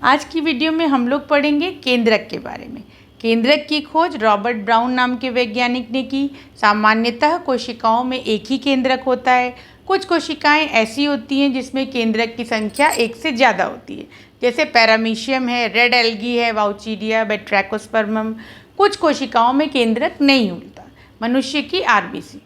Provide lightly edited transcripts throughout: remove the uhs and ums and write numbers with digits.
आज की वीडियो में हम लोग पढ़ेंगे केंद्रक के बारे में। केंद्रक की खोज रॉबर्ट ब्राउन नाम के वैज्ञानिक ने की। सामान्यतः कोशिकाओं में एक ही केंद्रक होता है। कुछ कोशिकाएं ऐसी होती हैं जिसमें केंद्रक की संख्या एक से ज़्यादा होती है, जैसे पैरामीशियम है, रेड एल्गी है, वाउचीडिया, बैट्रैकोस्पर्मम। कुछ कोशिकाओं में केंद्रक नहीं होता, मनुष्य की आरबीसी।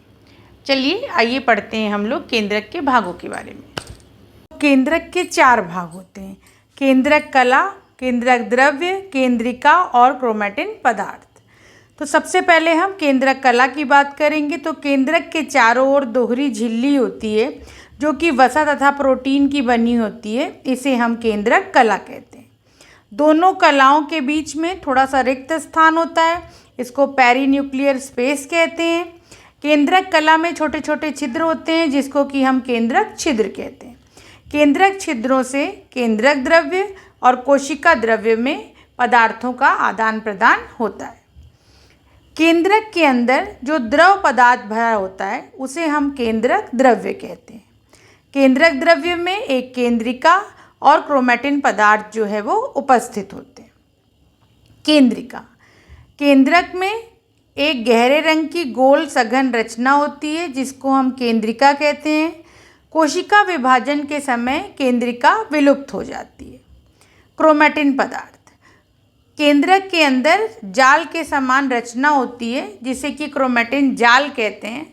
चलिए आइए पढ़ते हैं हम लोग केंद्रक के भागों के बारे में। केंद्रक के 4 भाग होते हैं: केंद्रक कला, केंद्रक द्रव्य, केंद्रिका और क्रोमैटिन पदार्थ। तो सबसे पहले हम केंद्रक कला की बात करेंगे। तो केंद्रक के चारों ओर दोहरी झिल्ली होती है जो कि वसा तथा प्रोटीन की बनी होती है। इसे हम केंद्रक कला कहते हैं। दोनों कलाओं के बीच में थोड़ा सा रिक्त स्थान होता है, इसको पेरीन्यूक्लियर स्पेस कहते हैं। केंद्रक कला में छोटे छोटे छिद्र होते हैं जिसको कि हम केंद्रक छिद्र कहते हैं। केंद्रक छिद्रों से केंद्रक द्रव्य और कोशिका द्रव्य में पदार्थों का आदान प्रदान होता है। केंद्रक के अंदर जो द्रव पदार्थ भरा होता है उसे हम केंद्रक द्रव्य कहते हैं। केंद्रक द्रव्य में एक केंद्रिका और क्रोमैटिन पदार्थ जो है वो उपस्थित होते हैं। केंद्रिका, केंद्रक में एक गहरे रंग की गोल सघन रचना होती है जिसको हम केंद्रिका कहते हैं। कोशिका विभाजन के समय केंद्रिका विलुप्त हो जाती है। क्रोमैटिन पदार्थ, केंद्रक के अंदर जाल के समान रचना होती है जिसे कि क्रोमैटिन जाल कहते हैं।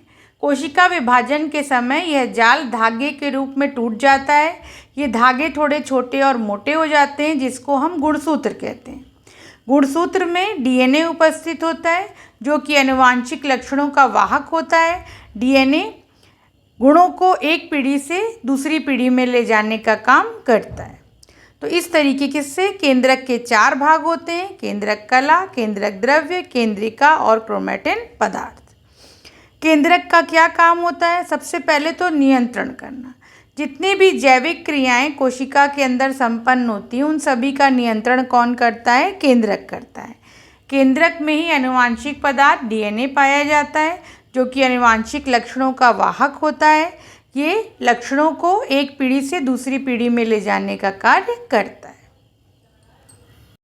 कोशिका विभाजन के समय यह जाल धागे के रूप में टूट जाता है। ये धागे थोड़े छोटे और मोटे हो जाते हैं जिसको हम गुणसूत्र कहते हैं। गुणसूत्र में डीएनए उपस्थित होता है जो कि आनुवांशिक लक्षणों का वाहक होता है। डीएनए गुणों को एक पीढ़ी से दूसरी पीढ़ी में ले जाने का काम करता है। तो इस तरीके से केंद्रक के 4 भाग होते हैं: केंद्रक कला, केंद्रक द्रव्य, केंद्रिका और क्रोमैटिन पदार्थ। केंद्रक का क्या काम होता है? सबसे पहले तो नियंत्रण करना। जितनी भी जैविक क्रियाएं कोशिका के अंदर संपन्न होती हैं उन सभी का नियंत्रण कौन करता है? केंद्रक करता है। केंद्रक में ही आनुवांशिक पदार्थ डीएनए पाया जाता है जो कि आनुवांशिक लक्षणों का वाहक होता है। ये लक्षणों को एक पीढ़ी से दूसरी पीढ़ी में ले जाने का कार्य करता है।